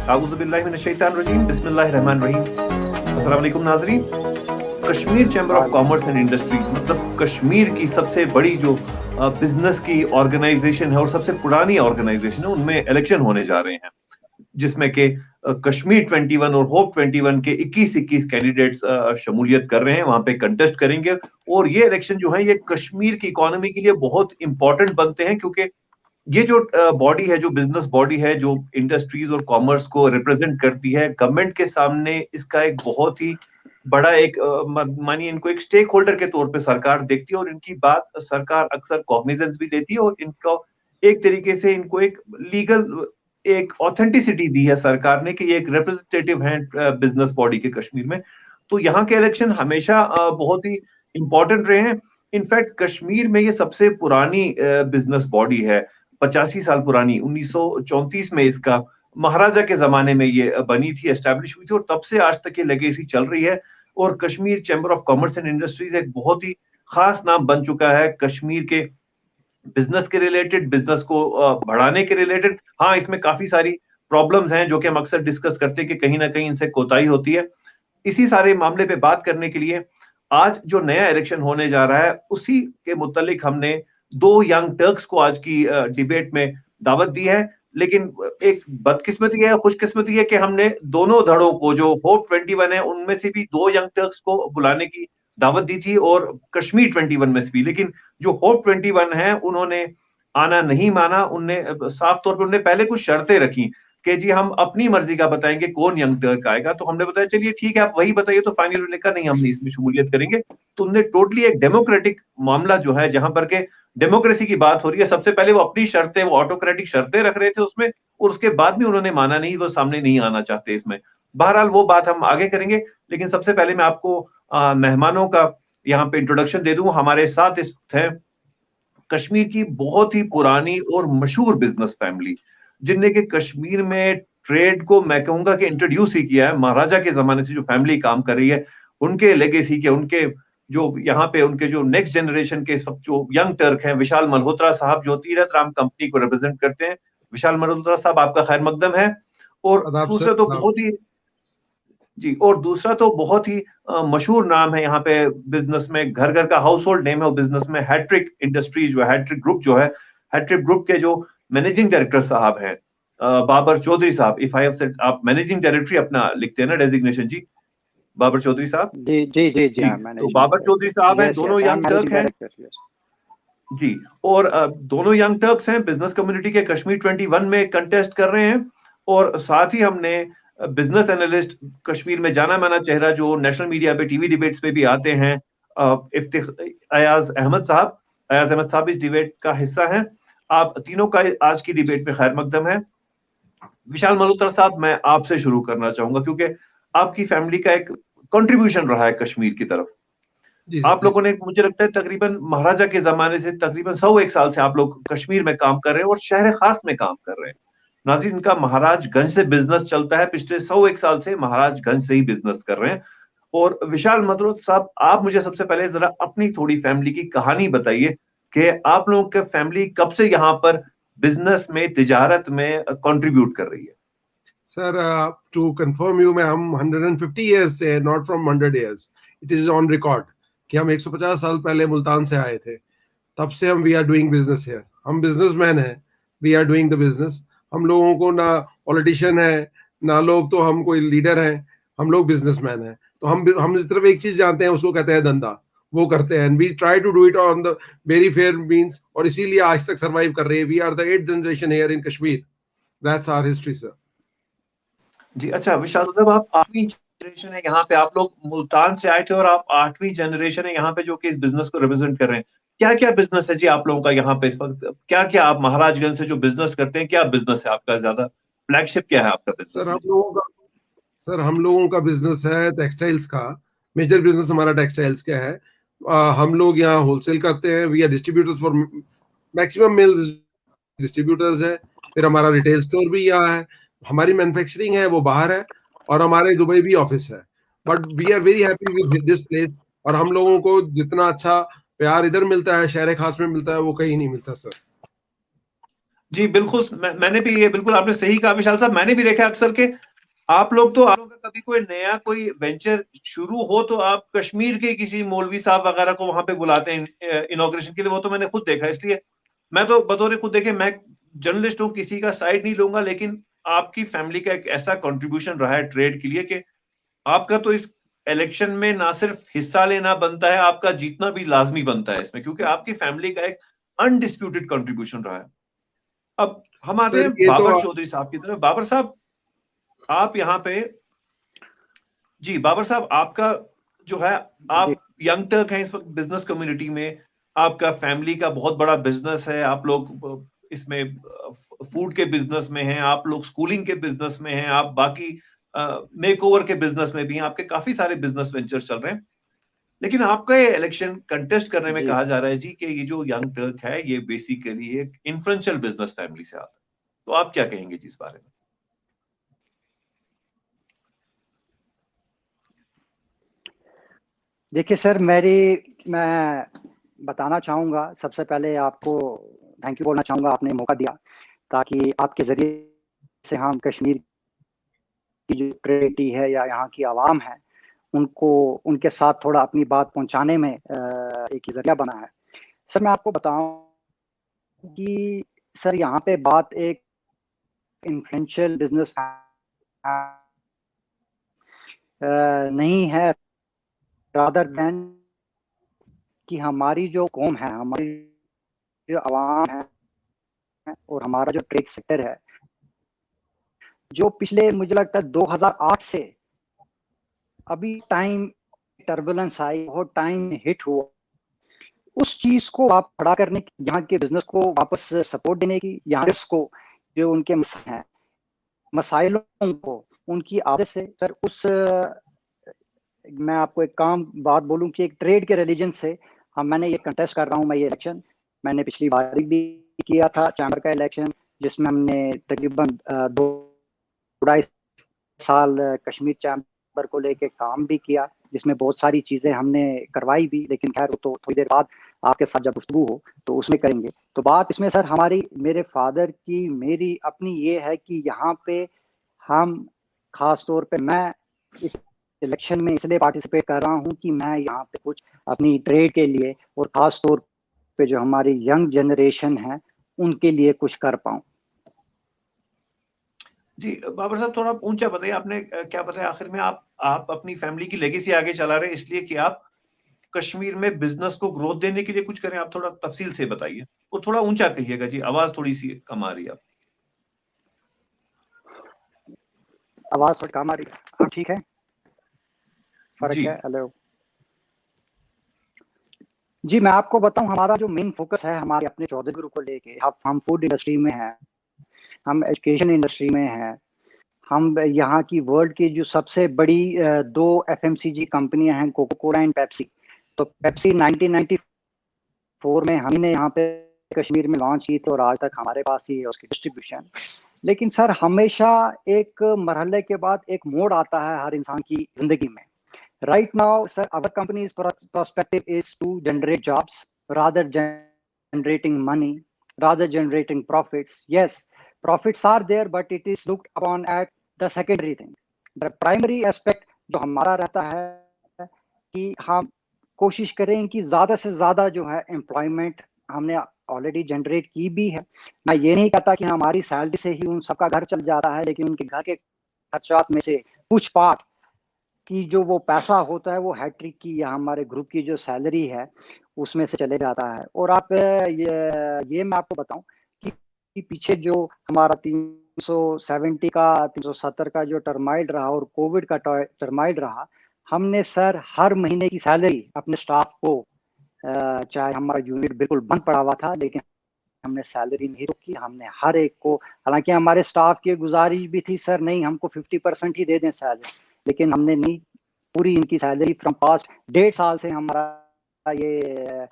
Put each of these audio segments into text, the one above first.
आऊज़ुबिल्लाहिमिनश्शैतानिर्रजीम, बिस्मिल्लाहिर्रहमानिर्रहीम। अस्सलाम वालेकुम नाज़रीन। Kashmir chamber of commerce and industry मतलब कश्मीर की सबसे बड़ी जो बिजनेस की ऑर्गेनाइजेशन है और सबसे पुरानी ऑर्गेनाइजेशन है, उनमें इलेक्शन होने जा रहे हैं, जिसमें के कश्मीर 21 और होप 21 के 21-21 कैंडिडेट्स शमूलियत कर रहे हैं, वहां पे कंटेस्ट करेंगे। और ये इलेक्शन जो है ये कश्मीर की इकोनॉमी के लिए बहुत इंपॉर्टेंट बनते हैं, क्योंकि ये जो बॉडी है, जो बिजनेस बॉडी है, जो इंडस्ट्रीज और कॉमर्स को रिप्रेजेंट करती है, गवर्नमेंट के सामने इसका एक बहुत ही बड़ा एक मानिए इनको एक स्टेक होल्डर के तौर पे सरकार देखती है, और इनकी बात सरकार अक्सर कॉग्निजेंस भी लेती है, और इनको एक तरीके से इनको एक लीगल एक ऑथेंटिसिटी दी है सरकार ने कि ये एक रिप्रेजेंटेटिव है बिजनेस बॉडी के कश्मीर में। तो यहाँ के इलेक्शन हमेशा बहुत ही इंपॉर्टेंट रहे हैं। इनफैक्ट कश्मीर में ये सबसे पुरानी बिजनेस बॉडी है, 85 साल पुरानी। 1934 में इसका महाराजा के जमाने में ये बनी थी, एस्टैब्लिश हुई थी, और तब से आज तक ये लेगेसी चल रही है। और Kashmir chamber of commerce and industries एक बहुत ही खास नाम बन चुका है कश्मीर के बिजनेस के रिलेटेड, बिजनेस को बढ़ाने के रिलेटेड। हाँ, इसमें काफी सारी प्रॉब्लम्स हैं जो कि हम अक्सर डिस्कस करते हैं कि कहीं ना कहीं इनसे कोताही होती है। इसी सारे मामले पे बात करने के लिए आज जो नया इलेक्शन होने जा रहा है, उसी के मुतालिक हमने दो यंग टर्क्स को आज की डिबेट में दावत दी है। लेकिन एक बदकिस्मती है, खुशकिस्मती है कि हमने दोनों धड़ों को, जो होप 21 है उनमें से भी दो यंग टर्क्स को बुलाने की दावत दी थी, और कश्मीर 21 में से भी। लेकिन जो होप 21 है उन्होंने आना नहीं माना। उनने साफ तौर पर उन्होंने पहले कुछ शर्तें रखी कि जी हम अपनी मर्जी का बताएंगे कौन यंग टर्क आएगा। तो हमने बताया चलिए ठीक है, आप वही बताइए। तो फाइनल उन्होंने कहा नहीं, हम नहीं इसमें शमूलियत करेंगे। तो उन्होंने टोटली एक डेमोक्रेटिक मामला जो है, जहां पर के डेमोक्रेसी की बात हो रही है, सबसे पहले वो अपनी शर्तें, वो ऑटोक्रेटिक शर्तें रख रहे थे उसमें, और उसके बाद भी उन्होंने माना नहीं, वो सामने नहीं आना चाहते इसमें। बहरहाल वो बात हम आगे करेंगे, लेकिन सबसे पहले मैं आपको मेहमानों का यहाँ पे इंट्रोडक्शन दे दूं। हमारे साथ इस है कश्मीर की बहुत ही पुरानी और मशहूर बिजनेस फैमिली, जिनने के कश्मीर में ट्रेड को मैं कहूंगा कि इंट्रोड्यूस ही किया है। महाराजा के जमाने से जो फैमिली काम कर रही है, उनके लेगेसी के, उनके जो यहाँ पे उनके जो नेक्स्ट जनरेशन के सब जो यंग टर्क हैं, विशाल मल्होत्रा साहब जो तीरथ राम कंपनी को रिप्रेजेंट करते हैं। विशाल मल्होत्रा साहब, आपका खैर मकदम है। और आदाब सर। दूसरा तो बहुत ही जी, और दूसरा तो बहुत ही मशहूर नाम है यहाँ पे बिजनेस में, घर घर का हाउस होल्ड नेम है वो बिजनेस में, हैट्रिक इंडस्ट्रीज जो है, हैट्रिक ग्रुप जो है, हैट्रिक ग्रुप के जो मैनेजिंग डायरेक्टर साहब हैं, बाबर चौधरी साहब। इफ आई हैव सेड, आप मैनेजिंग डायरेक्टर अपना लिखते हैं ना डेजिग्नेशन जी, बाबर चौधरी साहब। जी जी जी जी, जी, तो बाबर चौधरी साहब हैं, दोनों यंग टर्क हैं जी। और दोनों यंग टर्क्स हैं, बिजनेस कम्युनिटी के कश्मीर 21 में कंटेस्ट कर रहे हैं। और साथ ही हमने बिजनेस एनालिस्ट, कश्मीर में जाना माना चेहरा जो नेशनल मीडिया पे, टीवी डिबेट्स पे भी आते हैं, अयाज अहमद साहब। अयाज अहमद साहब इस डिबेट का हिस्सा हैं। आप तीनों का आज की डिबेट में खैर मकदम है। विशाल मल्होत्रा साहब, मैं आपसे शुरू करना चाहूंगा, क्योंकि आपकी फैमिली का एक कंट्रीब्यूशन रहा है कश्मीर की तरफ। आप लोगों ने, मुझे लगता है तकरीबन महाराजा के जमाने से तकरीबन 101 साल से आप लोग कश्मीर में काम कर रहे हैं और शहर खास में काम कर रहे हैं। नाज़रीन, इनका महाराजगंज से बिजनेस चलता है, पिछले 101 साल से महाराजगंज से ही बिजनेस कर रहे हैं। और विशाल मल्होत्रा साहब, आप मुझे सबसे पहले जरा अपनी थोड़ी फैमिली की कहानी बताइए कि आप लोगों की फैमिली कब से यहाँ पर बिजनेस में, तिजारत में कंट्रीब्यूट कर रही है। सर, टू कंफर्म यू, मैं हम 150 इयर्स से, not from 100 years, it is on record कि हम 150 साल पहले मुल्तान से आए थे। तब से हम we are doing business here. हम बिजनेसमैन हैं, we are doing the business. हम लोगों को ना पॉलिटिशियन है, ना लोग तो हम कोई लीडर हैं, हम लोग बिजनेसमैन हैं। तो हम सिर्फ एक चीज जानते हैं, उसको कहते हैं धंधा, वो करते हैं। We try to do it on the very fair means, और इसीलिए आज तक सरवाइव कर रही है। We are the 8th generation here in Kashmir. That's our history sir. जी, अच्छा विशाल साहब, आप 8वीं जनरेशन है यहाँ पे, आप लोग मुल्तान से आए थे और आप 8वीं जनरेशन है यहाँ पे जो कि इस बिजनेस को रिप्रेजेंट कर रहे हैं। क्या क्या बिजनेस है जी आप लोगों का यहाँ पे इस वक्त? क्या क्या आप महाराजगंज से जो बिजनेस करते हैं, क्या बिजनेस है आपका? ज्यादा फ्लैगशिप क्या है आपका बिजनेस में? हम लोगों का बिजनेस है टेक्सटाइल्स का। मेजर बिजनेस हमारा टेक्सटाइल्स का है। हम लोग यहाँ होलसेल करते हैं। We are distributors for maximum mills, distributors है। फिर हमारा रिटेल स्टोर भी यहाँ है। हमारी मैन्युफैक्चरिंग है वो बाहर है, और हमारे दुबई भी ऑफिस है। But we are very happy with this place. और हम लोगों को जितना अच्छा प्यार इधर मिलता है, शहर खास में मिलता है, वो कहीं नहीं मिलता सर। जी बिल्कुल, मैंने भी ये बिल्कुल आपने सही कहा विशाल साहब, मैंने भी देखा अक्सर के आप लोग का कभी कोई नया कोई वेंचर शुरू हो तो आप कश्मीर के किसी मौलवी साहब वगैरह को वहां पे बुलाते हैं इनॉग्रेशन के लिए, वो तो मैंने खुद देखा। इसलिए मैं तो बतौर खुद देखे, मैं जर्नलिस्ट हूँ, किसी का साइड नहीं लूंगा, लेकिन आपकी फैमिली का एक ऐसा कंट्रीब्यूशन रहा है ट्रेड के लिए कि आपका तो इस इलेक्शन में ना सिर्फ हिस्सा लेना बनता है, आपका जीतना भी लाजमी बनता है इसमें, क्योंकि आपकी फैमिली का एक अनडिस्प्यूटेड कंट्रीब्यूशन रहा है। अब हम आते सर हैं ये तो बाबर चौधरी साहब की तरफ। बाबर साहब, आप यहाँ पे, जी बाबर साहब, आपका जो है, जी आप यंग टर्क हैं इस वक्त बिजनेस कम्युनिटी में, आपका फैमिली का बहुत बड़ा बिजनेस है, आप लोग इसमें फूड के बिजनेस में हैं, आप लोग स्कूलिंग के बिजनेस में हैं, आप बाकी मेकओवर के बिजनेस में भी हैं, आपके काफी सारे बिजनेस वेंचर्स चल रहे हैं। लेकिन आपका ये इलेक्शन कंटेस्ट करने में जी कहा जा रहा है जी कि ये जो यंग टर्क है ये बेसिकली एक इन्फ्लुएंशियल बिजनेस फैमिली से आता है, तो आप क्या कहेंगे जी इस बारे में? देखिए सर, मैं बताना चाहूँगा, सबसे पहले आपको थैंक यू बोलना चाहूँगा, आपने मौका दिया ताकि आपके ज़रिए से हम कश्मीर की जो ट्रेनिटी है या यहाँ की आवाम है, उनको उनके साथ थोड़ा अपनी बात पहुँचाने में एक ज़रिया बना है। सर मैं आपको बताऊँ कि सर यहाँ पे बात एक इन्फ्लुएंशियल बिज़नेस नहीं है, रादर दैन कि हमारी जो कौम है, हमारी जो आवाम है और हमारा जो ट्रेड सेक्टर है, जो पिछले मुझे लगता है 2008 से अभी टाइम टर्बुलेंस आई, बहुत टाइम हिट हुआ, उस चीज को आप खड़ा करने की, यहाँ के बिजनेस को वापस सपोर्ट देने की, यहाँ को जो उनके मसाइलों को उनकी आदत से सर उस मैं आपको एक काम बात बोलूं कि एक ट्रेड के रिलीजन से मैंने ये कंटेस्ट कर रहा हूँ, मैं ये इलेक्शन मैंने पिछली बार भी किया था चैम्बर का इलेक्शन, जिसमें हमने तकरीबन 2-2.5 साल कश्मीर चैम्बर को लेके काम भी किया, जिसमें बहुत सारी चीजें हमने करवाई भी, लेकिन खैर वो तो थोड़ी देर बाद आपके साथ जब गुफ्तगू हो तो उसमें करेंगे। तो बात इसमें सर हमारी, मेरे फादर की, मेरी अपनी ये है कि यहाँ पे हम खास तौर पे मैं इस इलेक्शन में इसलिए पार्टिसिपेट कर रहा हूँ कि मैं यहाँ पे कुछ अपनी ट्रेड के लिए और खास तौर पे जो हमारी यंग जनरेशन है उनके लिए कुछ कर पाऊँ। जी बाबर साहब, थोड़ा ऊंचा बताइए, आपने क्या बताया आखिर में? आप अपनी फैमिली की लेगेसी आगे चला रहे हैं इसलिए कि आप कश्मीर में बिजनेस को ग्रोथ देने के लिए कुछ करें? आप थोड़ा तफसील से बताइए और थोड़ा ऊंचा कहिएगा जी, आवाज थोड़ी सी कम आ रही है आप। आवाज थोड़ी कम आ रही है, अब ठीक है? फर्क जी है? हेलो जी, मैं आपको बताऊं, हमारा जो मेन फोकस है हमारे अपने चौधरी ग्रुप को लेके, हम फूड इंडस्ट्री में हैं, हम एजुकेशन इंडस्ट्री में हैं, हम यहाँ की वर्ल्ड की जो सबसे बड़ी 2 एफएमसीजी कंपनियां हैं, कोका कोला एंड पेप्सी। तो पेप्सी 1994 में हमने यहाँ पे कश्मीर में लॉन्च की थी और आज तक हमारे पास ही है उसकी डिस्ट्रीब्यूशन। लेकिन सर हमेशा एक मरहले के बाद एक मोड़ आता है हर इंसान की जिंदगी में। Right now sir our company's perspective is to generate jobs rather generating money, rather generating profits. Yes, profits are there but it is looked upon at the secondary thing. The primary aspect जो हमारा रहता है कि हम कोशिश करें कि ज़्यादा से ज़्यादा जो है एम्प्लॉयमेंट हमने ऑलरेडी जनरेट की भी है। मैं ये नहीं कहता कि हमारी सैलरी से ही उन सबका घर चल जाता है, लेकिन उनके घर के खर्चात में से कुछ पार्ट कि जो वो पैसा होता है वो हैट्रिक की या हमारे ग्रुप की जो सैलरी है उसमें से चले जाता है। और आप ये मैं आपको बताऊं कि पीछे जो हमारा 370 का 370 का जो टर्माइल रहा और कोविड का टर्माइल रहा, हमने सर हर महीने की सैलरी अपने स्टाफ को, चाहे हमारा यूनिट बिल्कुल बंद पड़ा हुआ था लेकिन हमने सैलरी नहीं रोकी, हमने हर एक को, हालांकि हमारे स्टाफ की गुजारिश भी थी सर नहीं हमको 50% ही दे दें सैलरी, लेकिन हमने नहीं, पूरी इनकी सैलरी फ्रॉम पास्ट 1.5 साल से हमारा ये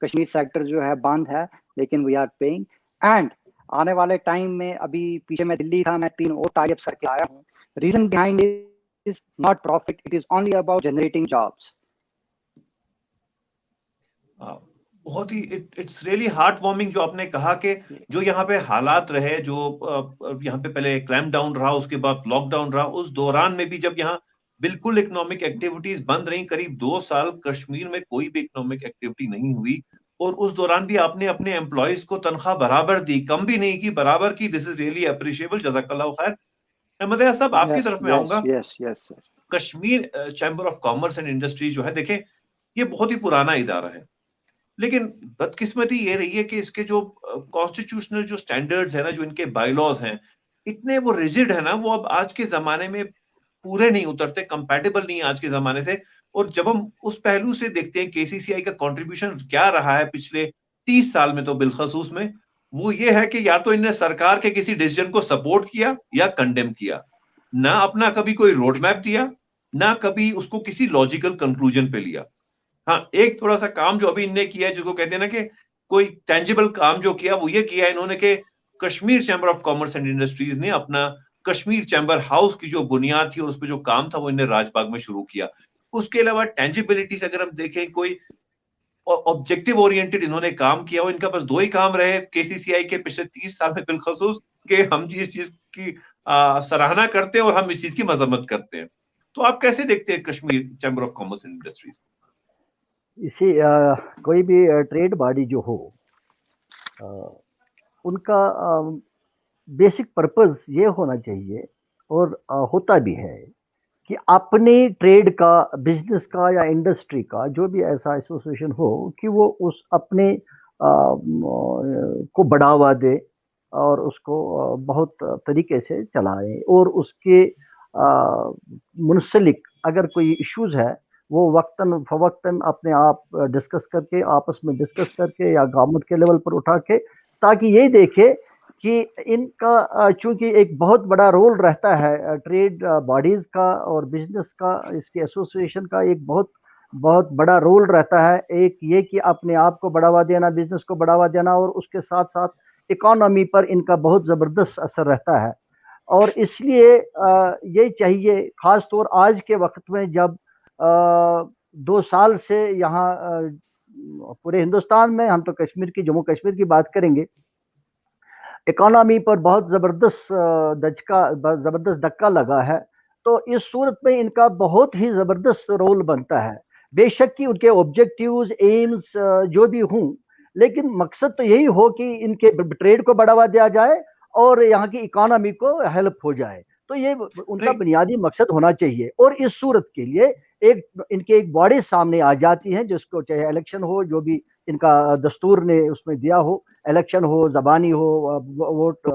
कश्मीर सेक्टर जो है बंद है, लेकिन वी आर पेइंग। एंड आने वाले टाइम में, अभी पीछे मैं दिल्ली था, मैं 3 और टाइप्स करके आया हूँ। Reason behind is not profit, it is only about generating jobs. बहुत ही इट्स रियली हार्ट वार्मिंग जो आपने कहा कि जो यहाँ पे हालात रहे, जो यहाँ पे पहले क्लैम्प डाउन रहा, उसके बाद लॉकडाउन रहा, उस दौरान में भी जब यहाँ बिल्कुल इकोनॉमिक एक्टिविटीज बंद रही, करीब 2 साल कश्मीर में कोई भी इकोनॉमिक एक्टिविटी नहीं हुई, और उस दौरान भी आपने अपने एम्प्लॉयज को तनख्वाह बराबर दी, कम भी नहीं की, बराबर की। दिस इज रियली अप्रिशिएबल, जज़ाकल्लाह खैर। अहमद रियाज साहब, आपकी तरफ में आऊंगा। Yes sir. Kashmir chamber of commerce and industries जो है, देखें, ये बहुत ही पुराना इदारा है, लेकिन बदकिस्मती ये रही है कि इसके जो कॉन्स्टिट्यूशनल जो स्टैंडर्ड्स है ना, जो इनके बायलॉज हैं, इतने वो रिजिड है ना, वो अब आज के जमाने में पूरे नहीं उतरते, कंपैटिबल नहीं है आज के जमाने से। और जब हम उस पहलू से देखते हैं केसीसीआई का कंट्रीब्यूशन क्या रहा है पिछले 30 साल में, तो बिलखसूस में वो ये है कि या तो इनने सरकार के किसी डिसीजन को सपोर्ट किया या कंडेम किया, ना अपना कभी कोई रोड मैप दिया, ना कभी उसको किसी लॉजिकल कंक्लूजन पे लिया। हाँ, एक थोड़ा सा काम जो अभी इनने किया है, जिसको कहते हैं ना कि कोई टेंजिबल काम जो किया, वो ये किया इन्होंने कि Kashmir chamber of commerce and industries ने अपना कश्मीर चैम्बर हाउस की जो बुनियाद थी और उस पर जो काम था, वो इन्हें राजबाग में शुरू किया। उसके अलावा टेंजिबिलिटी से अगर हम देखें, कोई ऑब्जेक्टिव ओरिएंटेड इन्होंने काम किया हो, इनका बस 2 ही काम रहे केसीसीआई के पिछले 30 साल में बिलखसूस, कि हम इस चीज की सराहना करते हैं और हम इस चीज की मजम्मत करते हैं। तो आप कैसे देखते हैं Kashmir chamber of commerce and industries? इसी कोई भी ट्रेड बॉडी जो हो, उनका बेसिक पर्पस ये होना चाहिए, और होता भी है, कि अपने ट्रेड का, बिजनेस का या इंडस्ट्री का जो भी ऐसा एसोसिएशन हो, कि वो उस अपने को बढ़ावा दे और उसको बहुत तरीके से चलाए, और उसके मुंसलिक अगर कोई इश्यूज है, वो वक्तन फवक्तन अपने आप डिस्कस करके, आपस में डिस्कस करके या गवर्नमेंट के लेवल पर उठा के, ताकि ये देखे कि इनका चूंकि एक बहुत बड़ा रोल रहता है ट्रेड बॉडीज का और बिजनेस का, इसके एसोसिएशन का एक बहुत बहुत बड़ा रोल रहता है। एक ये कि अपने आप को बढ़ावा देना, बिजनेस को बढ़ावा देना, और उसके साथ साथ इकोनॉमी पर इनका बहुत ज़बरदस्त असर रहता है। और इसलिए ये चाहिए, ख़ास तौर आज के वक्त में, जब 2 साल से यहाँ पूरे हिंदुस्तान में, हम तो कश्मीर की, जम्मू कश्मीर की बात करेंगे, इकोनॉमी पर बहुत ज़बरदस्त धक्का लगा है। तो इस सूरत में इनका बहुत ही ज़बरदस्त रोल बनता है। बेशक कि उनके ऑब्जेक्टिव्स, एम्स जो भी हों, लेकिन मकसद तो यही हो कि इनके ट्रेड को बढ़ावा दिया जाए और यहाँ की इकोनॉमी को हेल्प हो जाए। तो ये उनका बुनियादी मकसद होना चाहिए। और इस सूरत के लिए इनके एक बॉडी सामने आ जाती है, जिसको चाहे इलेक्शन हो, जो भी इनका दस्तूर ने उसमें दिया हो, इलेक्शन हो, ज़बानी हो, वोट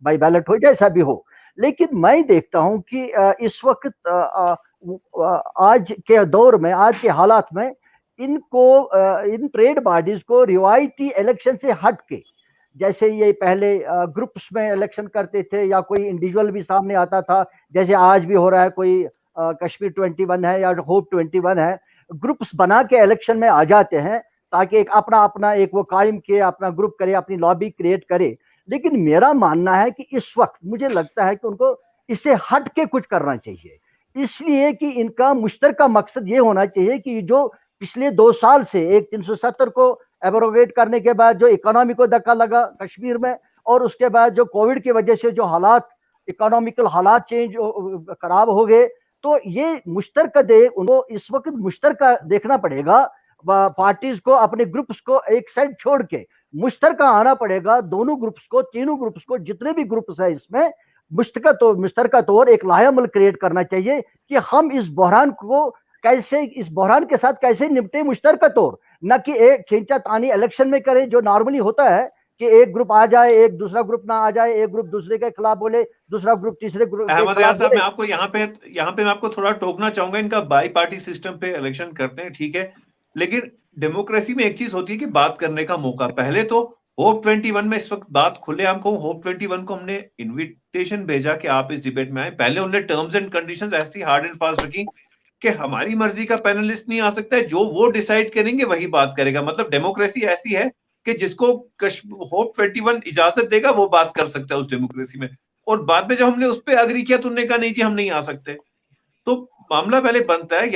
बाय बैलेट हो, जैसा भी हो। लेकिन मैं देखता हूं कि इस वक्त आज के दौर में, आज के हालात में, इन ट्रेड बॉडीज को रिवायती इलेक्शन से हट के, जैसे ये पहले ग्रुप्स में इलेक्शन करते थे या कोई इंडिविजुअल भी सामने आता था, जैसे आज भी हो रहा है, कोई कश्मीर 21 है या होप 21 है, ग्रुप्स बना के इलेक्शन में आ जाते हैं, ताकि एक अपना एक वो कायम किए, अपना ग्रुप करे, अपनी लॉबी क्रिएट करे। लेकिन मेरा मानना है कि इस वक्त मुझे लगता है कि उनको इससे हट के कुछ करना चाहिए, इसलिए कि इनका मुश्तरका मकसद ये होना चाहिए कि जो पिछले 2 साल से एक 370 को एब्रोगेट करने के बाद जो इकोनॉमी को धक्का लगा कश्मीर में, और उसके बाद जो कोविड की वजह से जो हालात, इकोनॉमिकल हालात चेंज खराब हो गए, तो ये मुश्तरका उनको इस वक्त मुश्तरका देखना पड़ेगा। पार्टीज को, अपने ग्रुप्स को एक साइड छोड़ के मुश्तरका आना पड़ेगा, दोनों ग्रुप्स को, तीनों ग्रुप्स को, जितने भी ग्रुप्स है इसमें मुश्तरका तौर एक लायामल क्रिएट करना चाहिए कि हम इस बहरान को कैसे, इस बहरान के साथ कैसे निपटे मुश्तरका तौर, न कि एक खींचातानी इलेक्शन में करें, जो नॉर्मली होता है कि एक ग्रुप आ जाए, एक दूसरा ग्रुप ना आ जाए, एक ग्रुप दूसरे के खिलाफ बोले, दूसरा ग्रुप तीसरे ग्रुप के अहमद खिलाफ साहब, बोले। मैं आपको यहाँ पे मैं आपको थोड़ा टोकना चाहूंगा। इनका बाई पार्टी सिस्टम पे इलेक्शन करते हैं, ठीक है, लेकिन डेमोक्रेसी में एक चीज होती है कि बात करने का मौका। पहले तो होप 21 में इस वक्त बात खुलेआम कहूं, होप 21 को हमने इनविटेशन भेजा कि आप इस डिबेट में आए। पहले उन्होंने टर्म्स एंड कंडीशंस ऐसी हार्ड एंड फास्ट रखी कि हमारी मर्जी का पैनलिस्ट नहीं आ सकता है, जो वो डिसाइड करेंगे वही बात करेगा। मतलब डेमोक्रेसी ऐसी है कि जिसको होप 21 इजाजत देगा वो बात कर सकता है उस डेमोक्रेसी में। और बाद में जब हमने उस पर अग्री किया तो उन्होंने कहा नहीं जी, हम नहीं आ सकते। तो मामला पहले बनता है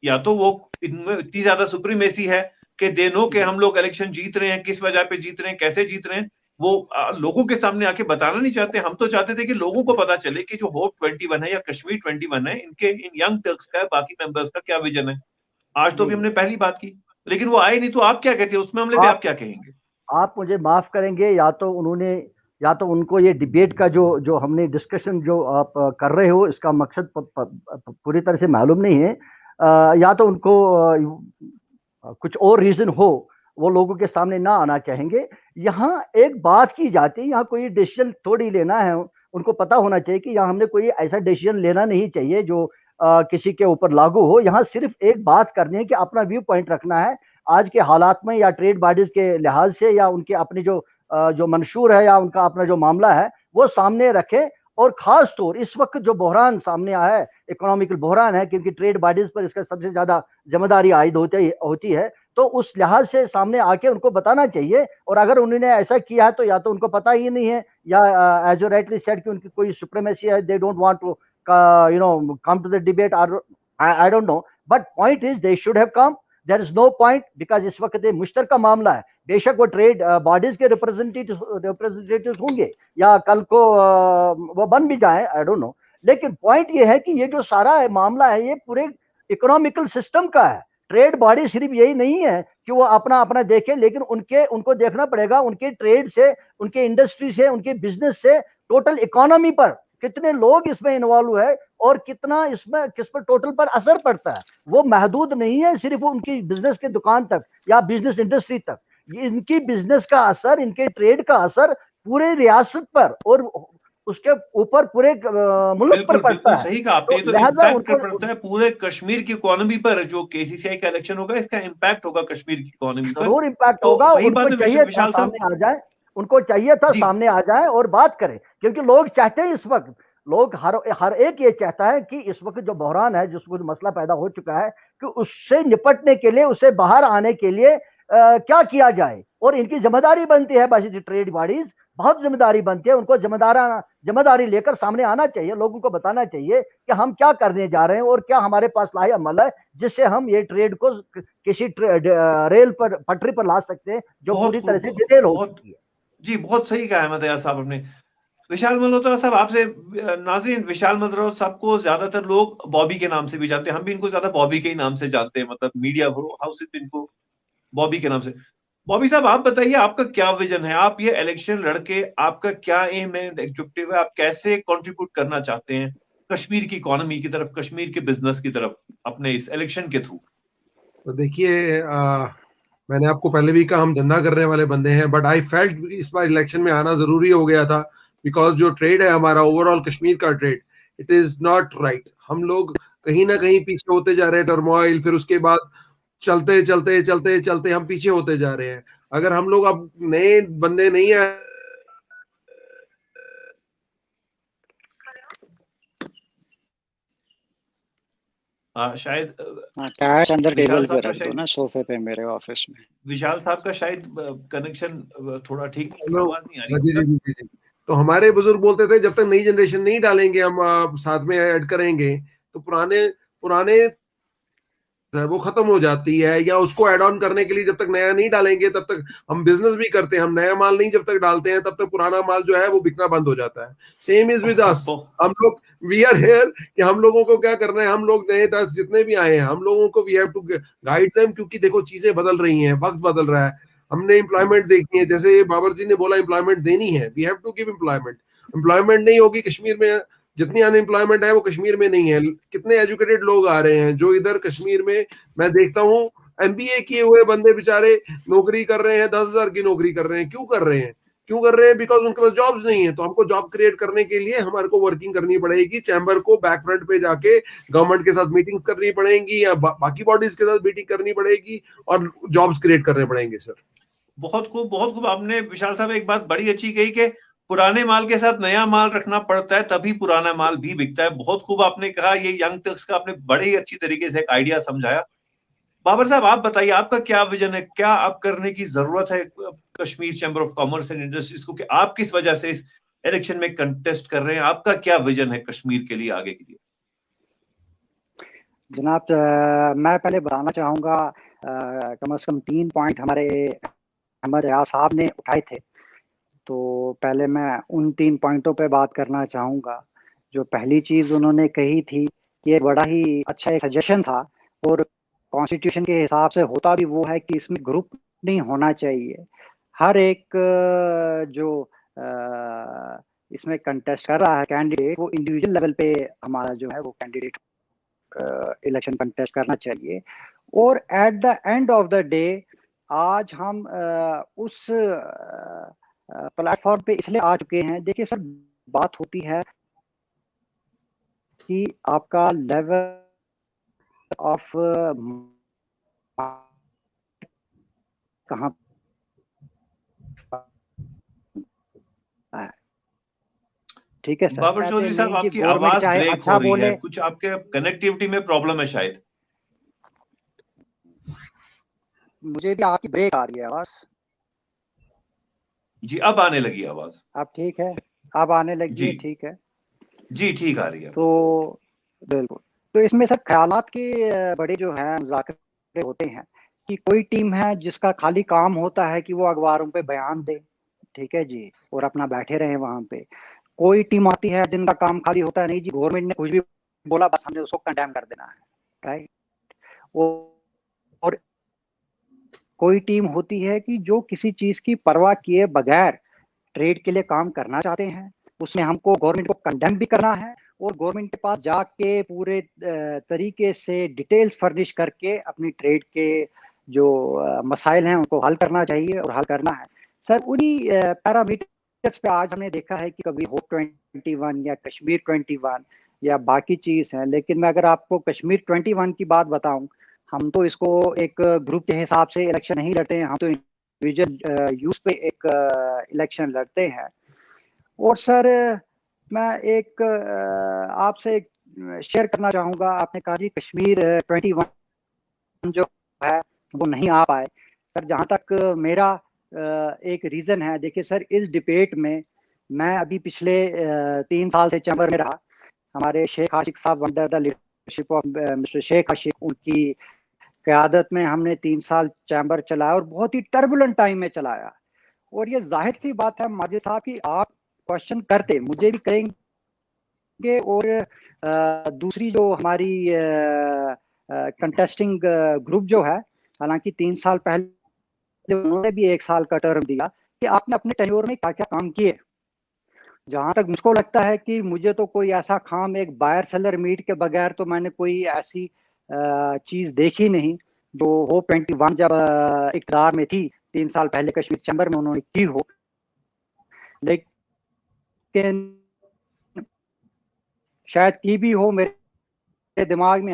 या तो वो इनमें इतनी ज्यादा सुप्रीमेसी है कि दे नो कि हम लोग इलेक्शन जीत रहे हैं, किस वजह पे जीत रहे हैं, कैसे जीत रहे हैं, वो लोगों के सामने आके बताना नहीं चाहते। हम तो चाहते थे कि लोगों को पता चले कि जो होप 21 है या कश्मीर 21 है, इनके इन यंग टर्क्स का, बाकी मेंबर्स का क्या विजन है। आज तो अभी हमने पहली बात की, लेकिन वो आए नहीं, तो आप क्या कहते हैं उस मामले पे, आप क्या कहेंगे? आप मुझे माफ करेंगे, या तो उनको ये डिबेट का जो जो हमने डिस्कशन जो आप कर रहे हो, इसका मकसद पूरी तरह से मालूम नहीं है, या तो उनको कुछ और रीजन हो, वो लोगों के सामने ना आना चाहेंगे। यहाँ एक बात की जाती है, यहाँ कोई डिसीजन थोड़ी लेना है, उनको पता होना चाहिए कि यहाँ हमने कोई ऐसा डिसीजन लेना नहीं चाहिए जो किसी के ऊपर लागू हो। यहाँ सिर्फ एक बात करनी है कि अपना व्यू पॉइंट रखना है आज के हालात में, या ट्रेड बॉडीज के लिहाज से, या उनके अपने जो मंशूर है, या उनका अपना जो मामला है वो सामने रखे। और खास तौर इस वक्त जो बहरान सामने आया है, इकोनॉमिकल बहरान है, क्योंकि ट्रेड बॉडीज पर इसका सबसे ज्यादा जिम्मेदारी आयद होती है, तो उस लिहाज से सामने आके उनको बताना चाहिए। और अगर उन्होंने ऐसा किया है तो या तो उनको पता ही नहीं है, या एज यू राइटली सेड कि उनकी कोई सुप्रीमेसी है, they don't want to come to the debate, or I don't know, but point is they should have come. There is no point, because इस वक्त ये मुश्तरका मामला है। बेशक वो ट्रेड बॉडीज के रिप्रेजेंटेटिव होंगे, या कल को वो बन भी जाए, आई डोंट नो, लेकिन पॉइंट ये है कि ये जो सारा मामला है ये पूरे इकोनॉमिकल सिस्टम का है। ट्रेड बॉडी सिर्फ यही नहीं है कि वो अपना अपना देखे, लेकिन उनको देखना पड़ेगा उनके ट्रेड से, उनके इंडस्ट्री से, उनके बिजनेस से, टोटल इकोनॉमी पर कितने लोग इसमें इन्वॉल्व है और कितना इसमें किस पर टोटल पर असर पड़ता है। वो महदूद नहीं है सिर्फ उनकी बिजनेस के दुकान तक या बिजनेस इंडस्ट्री तक। इनकी बिजनेस का असर, इनके ट्रेड का असर पूरे रियासत पर और उसके ऊपर पूरे मुल्क पर पड़ता है। सही कहा आपने, तो इम्पैक्ट पड़ता है पूरे कश्मीर की इकोनॉमी पर। जो केसीसीआई का इलेक्शन होगा, इसका इम्पैक्ट होगा कश्मीर की इकोनॉमी पर, जरूर इम्पैक्ट होगा। उनको चाहिए था सामने आ जाए, उनको चाहिए था सामने आ जाए और बात करें, क्योंकि लोग चाहते हैं, इस वक्त लोग हर एक ये चाहता है कि इस वक्त जो बहरान है, जिस वक्त मसला पैदा हो चुका है, कि उससे निपटने के लिए, उससे बाहर आने के लिए क्या किया जाए। और इनकी जिम्मेदारी बनती है, बाकी ट्रेड बॉडीज बहुत जिम्मेदारी बनती है, उनको जिम्मेदारी लेकर सामने आना चाहिए, लोगों को बताना चाहिए कि हम क्या करने जा रहे हैं और क्या हमारे पास लाहे अमल है जिससे हम ये ट्रेड को किसी रेल पर, पटरी पर ला सकते हैं जो पूरी तरह से डिटेल हो सकती है। जी, बहुत सही कहा अहमद अयाज साहब आपने। विशाल मल्होत्रा साहब, आपसे नाज़रीन, विशाल मल्होत्रा साहब को ज्यादातर लोग बॉबी के नाम से भी जानते हैं, हम भी इनको ज्यादा बॉबी के ही नाम से जानते हैं, मतलब मीडिया हाउसेस इनको बॉबी के नाम से। बॉबी साहब, आप बताइए, आपका क्या विजन है? आप ये इलेक्शन लड़के, आपका क्या एम है, ऑब्जेक्टिव है? आप कैसे कंट्रीब्यूट करना चाहते हैं कश्मीर की इकोनॉमी की तरफ, कश्मीर के बिजनेस की तरफ, अपने इस इलेक्शन के थ्रू? तो देखिए, मैंने आपको पहले भी कहा हम धंधा करने वाले बंदे हैं, बट आई फेल्ट इस बार इलेक्शन में आना जरूरी हो गया था, बिकॉज जो ट्रेड है हमारा, ओवरऑल कश्मीर का trade, it is not right. हम लोग कहीं ना कहीं पीछे होते जा रहे हैं, टर्मोइल, फिर उसके बाद चलते चलते चलते चलते हम पीछे होते जा रहे हैं। अगर हम लोग अब नए बंदे नहीं आए, शायद अंदर टेबल पे रख दो ना, सोफे पे मेरे ऑफिस में। विशाल साहब का शायद कनेक्शन थोड़ा ठीक नहीं, आवाज नहीं आ रही। जी। तो हमारे बुजुर्ग बोलते थे, जब तक नई जनरेशन नहीं डालेंगे हम साथ में ऐड करेंगे, तो पुराने वो खत्म हो जाती है, या उसको ऐड ऑन करने के लिए जब तक नया नहीं डालेंगे तब तक हम बिजनेस भी करते हैं, हम नया माल नहीं जब तक डालते हैं तब तक पुराना माल जो है वो बिकना बंद हो जाता है। Same is with us. हम लोग वी आर हियर कि हम लोगों को क्या करना है, हम लोग नए टैक्स जितने भी आए हैं, हम लोगों को we have to guide them, क्योंकि देखो चीजें बदल रही हैं, वक्त बदल रहा है, हमने एम्प्लॉयमेंट देखनी है। जैसे बाबर जी ने बोला एम्प्लॉयमेंट देनी है, we have to give employment. Employment नहीं होगी कश्मीर में, जितनी अनएम्प्लॉयमेंट है वो कश्मीर में नहीं है। कितने एजुकेटेड लोग आ रहे हैं जो इधर कश्मीर में, मैं देखता हूँ एमबीए किए हुए बंदे बेचारे नौकरी कर रहे हैं, 10,000 की नौकरी कर रहे हैं। क्यों कर रहे हैं? बिकॉज उनके पास जॉब्स नहीं है। तो हमको जॉब क्रिएट करने के लिए हमारे को वर्किंग करनी पड़ेगी, चैम्बर को बैक फ्रंट पे जाके गवर्नमेंट के साथ मीटिंग करनी पड़ेगी, या बाकी बॉडीज के साथ मीटिंग करनी पड़ेगी, और जॉब्स क्रिएट करने पड़ेंगे। सर बहुत खूब आपने, विशाल साहब, एक बात बड़ी अच्छी कही कि पुराने माल के साथ नया माल रखना पड़ता है, तभी पुराना माल भी बिकता है। बहुत खूब आपने कहा, ये यंग टर्क्स का आपने बड़े ही अच्छी तरीके से एक आइडिया समझाया। बाबर साहब, आप बताइए, आपका क्या विजन है? क्या आप करने की जरूरत है Kashmir chamber of commerce and industries को, कि आप किस वजह से इस इलेक्शन में कंटेस्ट कर रहे हैं? आपका क्या विजन है कश्मीर के लिए, आगे के लिए? जनाब, मैं पहले बताना चाहूंगा, कम से कम 3 पॉइंट हमारे अहमद रियाज साहब ने उठाए थे। तो पहले मैं उन 3 पॉइंटों पे बात करना चाहूँगा। जो पहली चीज़ उन्होंने कही थी कि ये बड़ा ही अच्छा एक सजेशन था और कॉन्स्टिट्यूशन के हिसाब से होता भी वो है कि इसमें ग्रुप नहीं होना चाहिए। हर एक जो इसमें कंटेस्ट कर रहा है कैंडिडेट, वो इंडिविजुअल लेवल पे हमारा जो है वो कैंडिडेट इलेक्शन कंटेस्ट करना चाहिए। और at the end of the day आज हम उस प्लेटफॉर्म पे इसलिए आ चुके हैं। देखिए सर, बात होती है कि आपका लेवल ऑफ कहाँ है, ठीक है सर। बाबर कहते चौधरी साहब, नहीं कि आपकी गवर्नमेंट आवाज चाहे ब्रेक अच्छा हो रही बोले। है, कुछ आपके कनेक्टिविटी में प्रॉब्लम है शायद। मुझे भी आपकी ब्रेक आ रही है आवाज। जी, अब आने लगी आवाज। अब ठीक है, अब आने लगी है, जी ठीक है। जी, ठीक आ रही है। तो बिल्कुल, तो इसमें सर ख्यालात के बड़े जो है मुज़ाकरे होते हैं कि कोई टीम है जिसका खाली काम होता है कि वो अखबारों पे बयान दे, ठीक है जी, और अपना बैठे रहे वहां पे। कोई टीम आती है जिनका काम खाली होता है, नहीं जी गवर्नमेंट ने कुछ भी बोला बस हमने उसको कंडेम कर देना है, राइट। और कोई टीम होती है कि जो किसी चीज की परवाह किए बगैर ट्रेड के लिए काम करना चाहते हैं। उसमें हमको गवर्नमेंट को कंडेम भी करना है और गवर्नमेंट के पास जाके पूरे तरीके से डिटेल्स फर्निश करके अपनी ट्रेड के जो मसाइल हैं उनको हल करना चाहिए और हल करना है। सर उन्हीं पैरामीटर्स पे आज हमने देखा है कि कभी होप 21 या कश्मीर 21 या बाकी चीज है। लेकिन मैं अगर आपको कश्मीर 21 की बात बताऊं, हम तो इसको एक ग्रुप के हिसाब से इलेक्शन नहीं लड़ते हैं, हम तो इंडिविजुअल यूज पे एक इलेक्शन लड़ते हैं। और सर मैं एक आपसे शेयर करना चाहूँगा। आपने कहा जी कश्मीर 21 जो है वो नहीं आ पाए। सर जहाँ तक मेरा एक रीज़न है, देखिए सर इस डिबेट में मैं अभी पिछले 3 साल से चैम्बर में रहा। हमारे शेख आशिक साहब under the leadership of mister Sheikh Ashiq, उनकी क़यादत में हमने 3 साल चैम्बर चलाया और बहुत ही टर्बुलेंट टाइम में चलाया। और ये जाहिर सी बात है माजिद साहब कि आप क्वेश्चन करते मुझे भी करेंगे और दूसरी जो हमारी कंटेस्टिंग ग्रुप जो है, हालांकि 3 साल पहले उन्होंने भी 1 साल का टर्म दिया कि आपने अपने टेन्योर में क्या क्या काम किए। जहां तक मुझको लगता है कि मुझे तो कोई ऐसा काम एक बायर सेलर मीट के बगैर तो मैंने कोई ऐसी चीज देखी नहीं जो होप 21 जब इक़्तिदार में थी 3 साल पहले कश्मीर चैम्बर में उन्होंने की हो। लेकिन शायद की भी हो, मेरे दिमाग में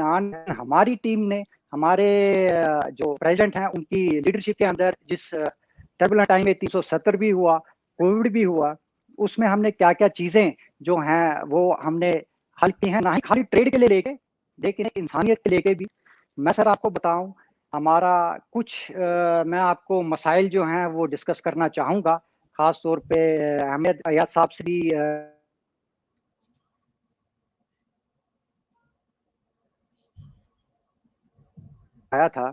हमारी टीम ने, हमारे जो प्रेसिडेंट हैं उनकी लीडरशिप के अंदर जिस टर्बुलेंट टाइम में 370 भी हुआ, कोविड भी हुआ, उसमें हमने क्या क्या चीजें जो हैं वो हमने हल की हैं, ना ही खाली ट्रेड के लिए लेके लेकिन एक इंसानियत के लेके भी। मैं सर आपको बताऊं हमारा कुछ मैं आपको मसाइल जो हैं वो डिस्कस करना चाहूँगा, ख़ास तौर पे अहमद अयाज साहब से भी आया था।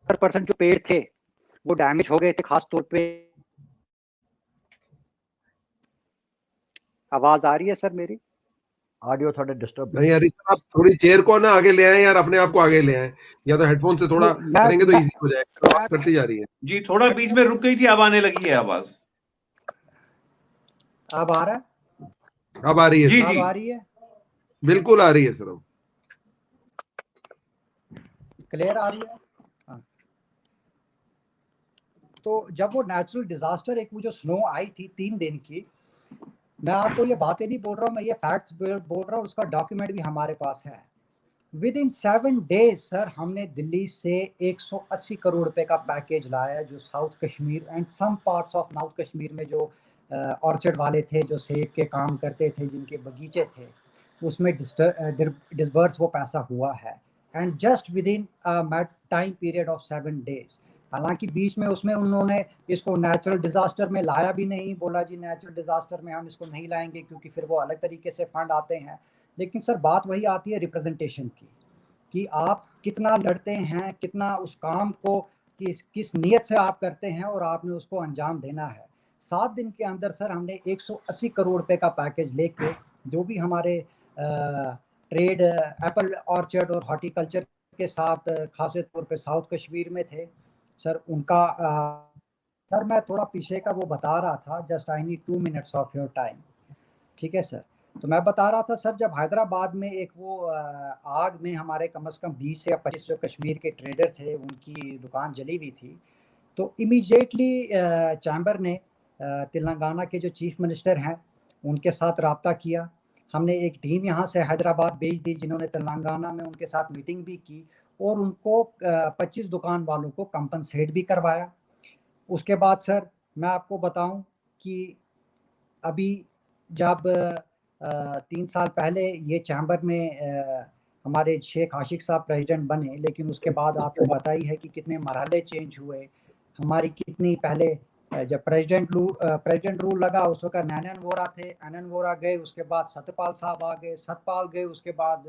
70% जो पेड़ थे वो डैमेज हो गए थे, ख़ास तौर पे। आवाज़ आ रही है सर मेरी? ऑडियो थोड़ा डिस्टर्ब नहीं यार, आप थोड़ी चेयर को ना आगे ले आए यार, अपने आप को आगे ले आए, या तो हेडफोन से थोड़ा करेंगे तो इजी हो जाएगा। तो आप करती जा रही है जी, थोड़ा बीच में रुक गई थी, अब आने लगी है आवाज। अब आ रहा है? अब आ रही है जी सर। जी, अब आ रही है, बिल्कुल आ रही है सर, अब क्लियर आ रही है। हाँ। तो जब वो नेचुरल डिजास्टर एक वो जो स्नो आई थी 3 दिन की, मैं आपको ये बातें नहीं बोल रहा हूँ, मैं ये फैक्ट्स बोल रहा हूँ, उसका डॉक्यूमेंट भी हमारे पास है। विद इन 7 डेज सर हमने दिल्ली से 180 करोड़ रुपए का पैकेज लाया, जो south Kashmir and some parts of north Kashmir में जो ऑर्चर्ड वाले थे, जो सेब के काम करते थे, जिनके बगीचे थे, उसमें डिसबर्स वो पैसा हुआ है। And just with in time period of 7 days. हालांकि बीच में उसमें उन्होंने इसको नेचुरल डिजास्टर में लाया भी नहीं, बोला जी नेचुरल डिजास्टर में हम इसको नहीं लाएंगे क्योंकि फिर वो अलग तरीके से फंड आते हैं। लेकिन सर बात वही आती है रिप्रेजेंटेशन की। कि आप कितना लड़ते हैं, कितना उस काम को किस नीयत से आप करते हैं और आपने उसको अंजाम देना है। 7 दिन के अंदर सर हमने 180 करोड़ रुपए का पैकेज लेके, जो भी हमारे ट्रेड एप्पल ऑर्चर्ड और हॉर्टिकल्चर के साथ खास तौर पे साउथ कश्मीर में थे सर, उनका सर मैं थोड़ा पीछे का वो बता रहा था, just I need 2 minutes of your time. ठीक है सर, तो मैं बता रहा था सर, जब हैदराबाद में एक वो आग में हमारे कम से कम 20 या 25 जो कश्मीर के ट्रेडर थे उनकी दुकान जली हुई थी, तो इमीडिएटली चैम्बर ने तेलंगाना के जो चीफ मिनिस्टर हैं उनके साथ रब्ता किया। हमने एक टीम यहाँ से हैदराबाद भेज दी जिन्होंने तेलंगाना में उनके साथ मीटिंग भी की और उनको 25 दुकान वालों को कंपनसेट भी करवाया। उसके बाद सर मैं आपको बताऊं कि अभी जब 3 साल पहले ये चैम्बर में हमारे शेख आशिक साहब प्रेसिडेंट बने, लेकिन उसके बाद आपको पता ही है कि कितने मरहले चेंज हुए, हमारी कितनी पहले जब प्रेसिडेंट रूल लगा उस वक्त नैनन वोरा थे, नैनन वोरा गए, उसके बाद सत्यपाल साहब आ गए, सतपाल गए, उसके बाद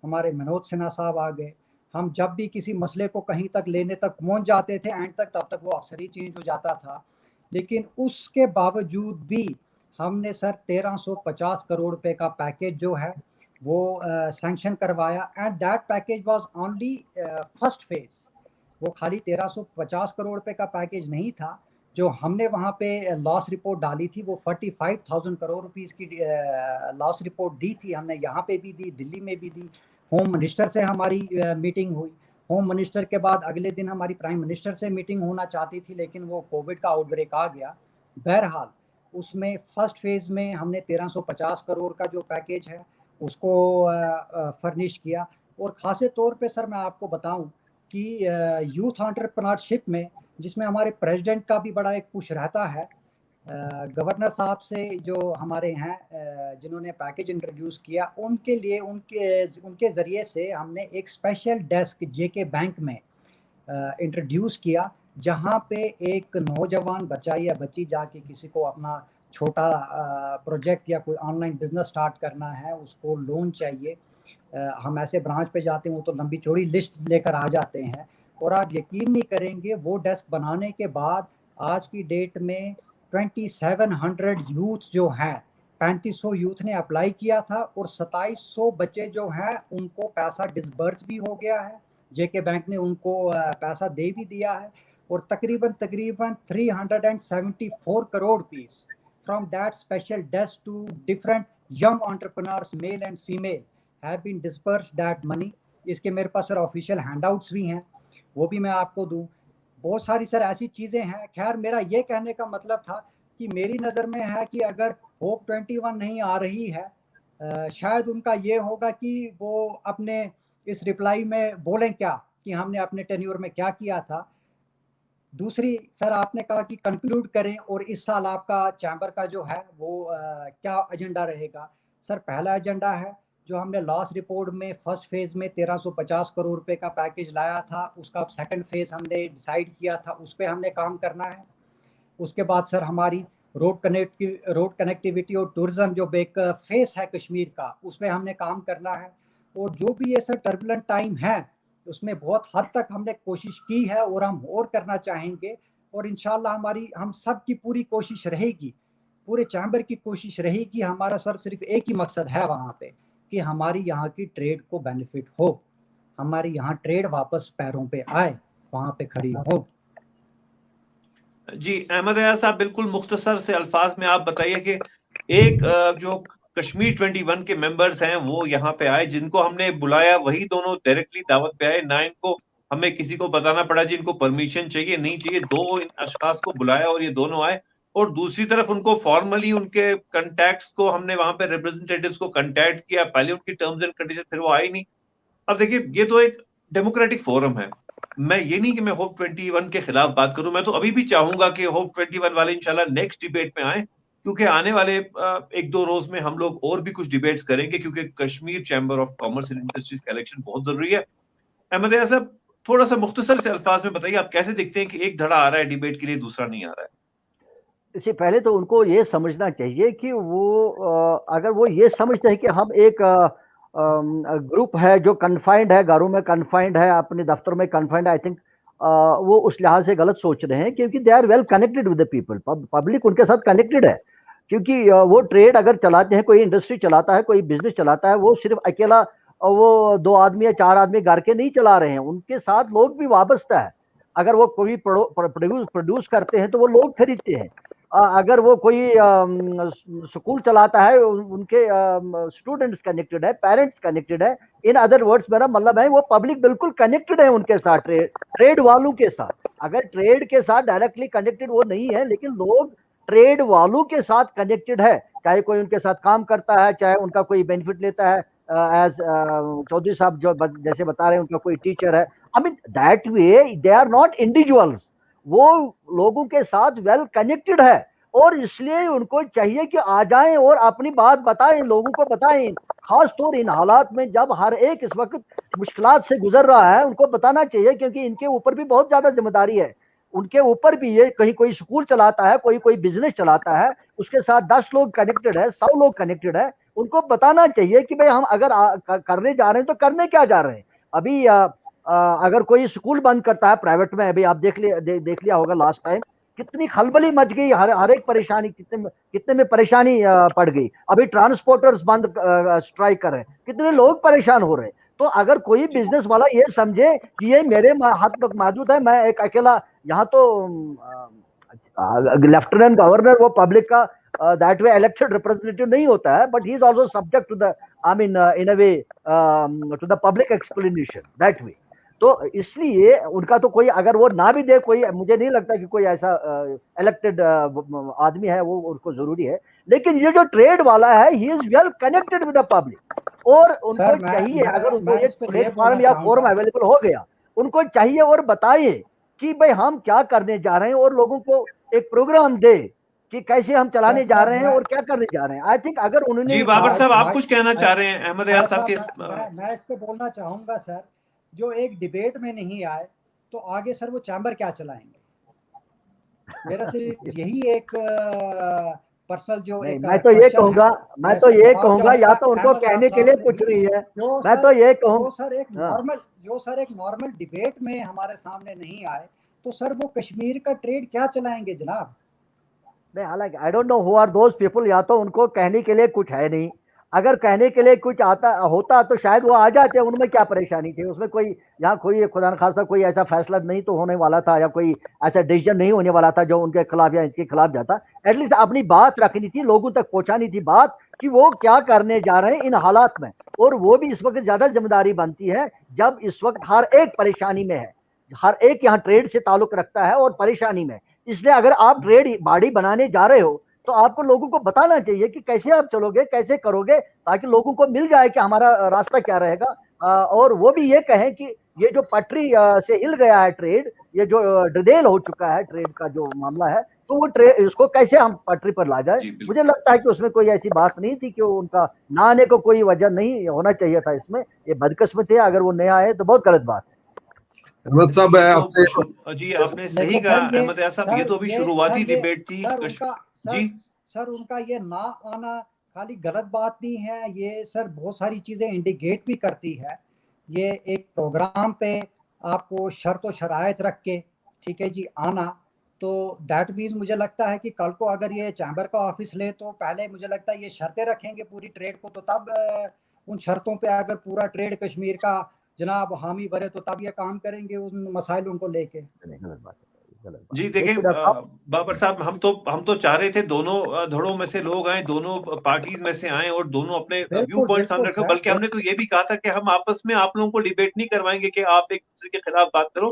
हमारे मनोज सिन्हा साहब आ गए। हम जब भी किसी मसले को कहीं तक लेने तक पहुंच जाते थे एंड तक, तब तक वो अफसर ही चेंज हो जाता था। लेकिन उसके बावजूद भी हमने सर 1350 करोड़ रुपए का पैकेज जो है वो सैंक्शन करवाया, and that package was only first phase. वो खाली 1350 करोड़ रुपए का पैकेज नहीं था, जो हमने वहाँ पे लॉस रिपोर्ट डाली थी वो 45,000 करोड़ रुपीस की लॉस रिपोर्ट दी थी हमने, यहाँ पे भी दी, दिल्ली में भी दी। होम मिनिस्टर से हमारी मीटिंग हुई, होम मिनिस्टर के बाद अगले दिन हमारी प्राइम मिनिस्टर से मीटिंग होना चाहती थी, लेकिन वो कोविड का आउटब्रेक आ गया। बहरहाल उसमें फर्स्ट फेज में हमने 1350 करोड़ का जो पैकेज है उसको फर्निश किया। और खासे तौर पे सर मैं आपको बताऊं कि यूथ एंटरप्रेन्योरशिप में, जिसमें हमारे प्रेसिडेंट का भी बड़ा एक पुश रहता है, गवर्नर साहब से जो हमारे हैं जिन्होंने पैकेज इंट्रोड्यूस किया, उनके लिए उनके ज़रिए से हमने एक स्पेशल डेस्क जेके बैंक में इंट्रोड्यूस किया, जहाँ पे एक नौजवान बच्चा या बच्ची जाके किसी को अपना छोटा प्रोजेक्ट या कोई ऑनलाइन बिजनेस स्टार्ट करना है, उसको लोन चाहिए, हम ऐसे ब्रांच पे जाते हैं वो तो लंबी चौड़ी लिस्ट लेकर आ जाते हैं, और आप यकीन नहीं करेंगे वो डेस्क बनाने के बाद आज की डेट में 2700 यूथ जो हैं, 3500 यूथ ने अप्लाई किया था और 2700 बच्चे जो हैं उनको पैसा डिसबर्स भी हो गया है, जेके बैंक ने उनको पैसा दे भी दिया है, और तकरीबन 374 crore rupees from that special desk to different young entrepreneurs, male and female, have been dispersed that money. इसके मेरे पास सर ऑफिशियल हैंडआउट्स भी हैं, वो भी मैं आपको दूं। बहुत सारी सर ऐसी चीज़ें हैं। खैर मेरा ये कहने का मतलब था कि मेरी नज़र में है कि अगर होप 21 नहीं आ रही है, शायद उनका ये होगा कि वो अपने इस रिप्लाई में बोलें क्या कि हमने अपने टेन्योर में क्या किया था। दूसरी सर आपने कहा कि कंक्लूड करें और इस साल आपका चैम्बर का जो है वो क्या एजेंडा रहेगा। सर पहला एजेंडा है जो हमने लास्ट रिपोर्ट में फर्स्ट फेज में 1350 करोड़ रुपए का पैकेज लाया था, उसका सेकंड फेज हमने डिसाइड किया था, उस पर हमने काम करना है। उसके बाद सर हमारी रोड कनेक्टिविटी और टूरिज्म जो एक फेस है कश्मीर का, उस पर हमने काम करना है। और जो भी ये सर टर्बुलेंट टाइम है उसमें बहुत हद तक हमने कोशिश की है और हम और करना चाहेंगे, और इंशाल्लाह हम सब की पूरी कोशिश रहेगी, पूरे चैम्बर की कोशिश रहेगी। हमारा सर सिर्फ एक ही मकसद है वहाँ पे कि हमारी यहाँ की ट्रेड को बेनिफिट हो, हमारी यहाँ ट्रेड वापस पैरों पे आए, वहाँ पे खड़ी हो। जी अहमद अयाज साहब, बिल्कुल मुख्तसर से अल्फाज में आप बताइए कि एक जो कश्मीर 21 के मेंबर्स हैं वो यहाँ पे आए, जिनको हमने बुलाया वही दोनों डायरेक्टली दावत पे आए, ना इनको हमें किसी को बताना पड़ा जिनको परमिशन चाहिए नहीं चाहिए। दो इन अशखास को बुलाया और ये दोनों आए, और दूसरी तरफ उनको फॉर्मली उनके कंटैक्ट्स को हमने वहां पे रिप्रेजेंटेटिव्स को कंटैक्ट किया, पहले उनकी टर्म्स एंड कंडीशन, फिर वो आए नहीं। अब देखिए ये तो एक डेमोक्रेटिक फोरम है, मैं ये नहीं कि मैं होप 21 के खिलाफ बात करूं, मैं तो अभी भी चाहूंगा कि होप 21 वाले इंशाल्लाह नेक्स्ट डिबेट में आए, क्योंकि आने वाले 1-2 रोज में हम लोग और भी कुछ डिबेट्स करेंगे, क्योंकि Kashmir chamber of commerce and industries का इलेक्शन बहुत जरूरी है। अहमद अयाज साहब, थोड़ा सा मुख्तसर से अल्फाज में बताइए, आप कैसे देखते हैं कि एक धड़ा आ रहा है डिबेट के लिए, दूसरा नहीं आ रहा है? इससे पहले तो उनको ये समझना चाहिए कि वो अगर वो ये समझते हैं कि हम एक ग्रुप है जो कन्फाइंड है, घरों में कन्फाइंड है, अपने दफ्तरों में कन्फाइंड है, आई थिंक वो उस लिहाज से गलत सोच रहे हैं, क्योंकि they are well connected with the people, public उनके साथ कनेक्टेड है। क्योंकि वो ट्रेड अगर चलाते हैं, कोई इंडस्ट्री चलाता है, कोई बिजनेस चलाता है, वो सिर्फ अकेला वो 2 आदमी या 4 आदमी घर के नहीं चला रहे हैं, उनके साथ लोग भी वाबस्ता है। अगर वो कोई प्रोड्यूस करते हैं तो वो लोग खरीदते हैं। अगर वो कोई स्कूल चलाता है, उनके स्टूडेंट्स कनेक्टेड है, पेरेंट्स कनेक्टेड है। इन अदर वर्ड्स मेरा मतलब है वो पब्लिक बिल्कुल कनेक्टेड है उनके साथ, ट्रेड वालों के साथ। अगर ट्रेड के साथ डायरेक्टली कनेक्टेड वो नहीं है, लेकिन लोग ट्रेड वालों के साथ कनेक्टेड है, चाहे कोई उनके साथ काम करता है, चाहे उनका कोई बेनिफिट लेता है, एज चौधरी साहब जो जैसे बता रहे हैं, उनका कोई टीचर है। I mean that way they are not individuals, वो लोगों के साथ वेल कनेक्टेड है, और इसलिए उनको चाहिए कि आ जाएं और अपनी बात बताएं, लोगों को बताएं। खास तौर इन हालात में जब हर एक इस वक्त मुश्किलात से गुजर रहा है, उनको बताना चाहिए, क्योंकि इनके ऊपर भी बहुत ज्यादा जिम्मेदारी है। उनके ऊपर भी ये कहीं कोई स्कूल चलाता है, कोई बिजनेस चलाता है, उसके साथ 10 लोग कनेक्टेड है, 100 लोग कनेक्टेड है। उनको बताना चाहिए कि भाई हम अगर करने जा रहे हैं तो करने क्या जा रहे हैं। अभी अगर कोई स्कूल बंद करता है प्राइवेट में, अभी आप देख लिया होगा लास्ट टाइम कितनी खलबली मच गई, हर एक परेशानी, कितने में परेशानी पड़ गई। अभी ट्रांसपोर्टर्स बंद स्ट्राइक कर रहे हैं, कितने लोग परेशान हो रहे हैं। तो अगर कोई बिजनेस वाला ये समझे कि ये मेरे हाथ तक महदूद है, मैं एक अकेला यहाँ तो लेफ्टिनेंट गवर्नर वो पब्लिक का दैट वे इलेक्टेड रिप्रेजेंटेटिव नहीं होता है, but he is also subject to the I mean in a way to the public explanation that way. तो इसलिए उनका तो कोई अगर वो ना भी दे, कोई मुझे नहीं लगता कि कोई ऐसा इलेक्टेड आदमी है वो उनको जरूरी है। लेकिन ये जो ट्रेड वाला है he is well connected with the public, और उनको चाहिए अगर उनको एक प्लेटफॉर्म या फोरम अवेलेबल हो गया, उनको चाहिए और बताइए कि भाई हम क्या करने जा रहे हैं, और लोगों को एक प्रोग्राम दे कि कैसे हम चलाने जा रहे हैं और क्या करने जा रहे हैं। आई थिंक अगर उन्होंने जी बाबर साहब, आप कुछ कहना चाह रहे हैं अहमद यार साहब के? मैं इस पे बोलना चाहूंगा सर, जो एक डिबेट में नहीं आए तो आगे सर वो चैम्बर क्या चलाएंगे? मेरा सिर्फ यही एक पर्सनल जो एक मैं तो ये कहूंगा या तो उनको कहने के लिए कुछ नहीं है, मैं तो ये कहूंगा जो सर एक नॉर्मल डिबेट में हमारे सामने नहीं आए तो सर वो कश्मीर का ट्रेड क्या चलाएंगे जनाब? नहीं, हालांकि I don't know who are those people, या तो उनको कहने के लिए कुछ है नहीं, अगर कहने के लिए कुछ होता तो शायद वो आ जाते, उनमें क्या परेशानी थी उसमें? कोई यहाँ कोई खुदा न खासा कोई ऐसा फैसला नहीं तो होने वाला था, या कोई ऐसा डिसीजन नहीं होने वाला था जो उनके खिलाफ या इनके खिलाफ जाता। एटलीस्ट अपनी बात रखनी थी, लोगों तक पहुंचानी थी बात कि वो क्या करने जा रहे हैं इन हालात में। और वो भी इस वक्त ज्यादा जिम्मेदारी बनती है जब इस वक्त हर एक परेशानी में है, हर एक यहाँ ट्रेड से ताल्लुक रखता है और परेशानी में। इसलिए अगर आप ट्रेड बॉडी बनाने जा रहे हो तो आपको लोगों को बताना चाहिए कि कैसे आप चलोगे, कैसे करोगे, ताकि लोगों को मिल जाए कि हमारा रास्ता क्या रहेगा। और वो भी ये कहें कि ये जो पटरी से हिल गया है ट्रेड, ये जो डिटेल हो चुका है ट्रेड का जो मामला है, तो वो ट्रेड इसको कैसे हम पटरी पर ला जाए। मुझे लगता है कि उसमें कोई ऐसी बात नहीं थी कि उनका ना आने को कोई वजह नहीं होना चाहिए था इसमें। ये बदकिस्मत है, अगर वो नहीं आए तो बहुत गलत बात है। अहमद साहब जी आपने सही कहा अहमद यार साहब, ये तो अभी शुरुआती डिबेट थी जी सर। उनका ये ना आना खाली गलत बात नहीं है, ये सर बहुत सारी चीजें इंडिकेट भी करती है। ये एक प्रोग्राम पे आपको शर्त व शराइत रख के ठीक है जी आना, तो दैट मीन्स मुझे लगता है कि कल को अगर ये चैम्बर का ऑफिस ले तो पहले मुझे लगता है ये शर्तें रखेंगे पूरी ट्रेड को, तो तब उन शर्तों पे अगर पूरा ट्रेड कश्मीर का जनाब हामी भरे तो तब ये काम करेंगे उन मसाइल उनको लेके। जी देखिए बाबर साहब, हम तो चाह रहे थे दोनों धड़ों में से लोग आए, दोनों पार्टीज में से आए और दोनों अपने व्यू पॉइंट सामने रखे। बल्कि हमने तो ये भी कहा था कि हम आपस में आप लोगों को डिबेट नहीं करवाएंगे कि आप एक दूसरे के खिलाफ बात करो,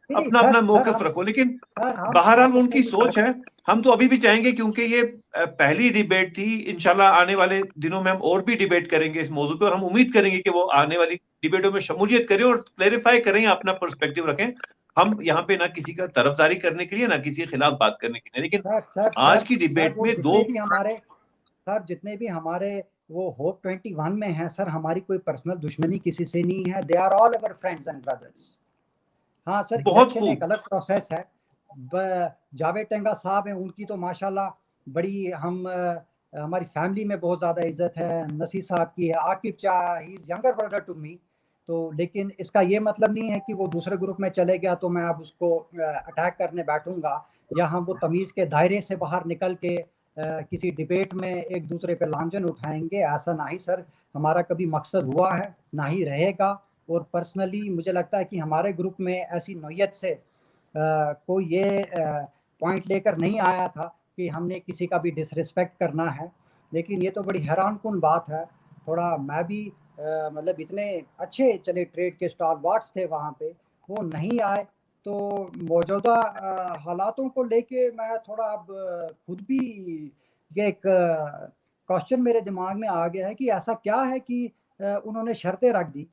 अपना अपना मौकफ रखो। लेकिन बहरहाल उनकी सोच है, हम तो अभी भी चाहेंगे, क्योंकि ये पहली डिबेट थी। इंशाल्लाह आने वाले दिनों में हम और भी डिबेट करेंगे इस मौजू पे, और हम उम्मीद करेंगे कि वो आने वाली डिबेटों में शमूलियत करें और क्लैरिफाई करें, अपना पर्सपेक्टिव रखें। हम यहाँ पे ना किसी का तरफदारी करने के लिए, ना किसी के खिलाफ बात करने के लिए। लेकिन आज की डिबेट में जितने भी हमारे वो होप 21 में हैं सर, हमारी कोई पर्सनल दुश्मनी किसी से नहीं है। They are all our friends and brothers. हाँ सर, बहुत एक अलग प्रोसेस है। जावेद टेंगा साहब हैं, उनकी तो माशाल्लाह बड़ी हम हमारी फैमिली में बहुत ज़्यादा इज्जत है, नसीर साहब की है, Aqib Shah, he is younger brother to me. तो लेकिन इसका ये मतलब नहीं है कि वो दूसरे ग्रुप में चले गया तो मैं अब उसको अटैक करने बैठूंगा, या हम वो तमीज़ के दायरे से बाहर निकल के किसी डिबेट में एक दूसरे पे लांछन उठाएंगे। ऐसा ना ही सर हमारा कभी मकसद हुआ है, ना ही रहेगा। और पर्सनली मुझे लगता है कि हमारे ग्रुप में ऐसी नौयत से कोई ये पॉइंट लेकर नहीं आया था कि हमने किसी का भी डिसरिस्पेक्ट करना है। लेकिन ये तो बड़ी हैरानकुन बात है। थोड़ा मैं भी मतलब इतने अच्छे चले ट्रेड के स्टालवार्ट्स थे वहाँ पे, वो नहीं आए। तो मौजूदा हालातों को लेके मैं थोड़ा अब खुद भी ये एक क्वेश्चन मेरे दिमाग में आ गया है कि ऐसा क्या है कि उन्होंने शर्तें रख दी।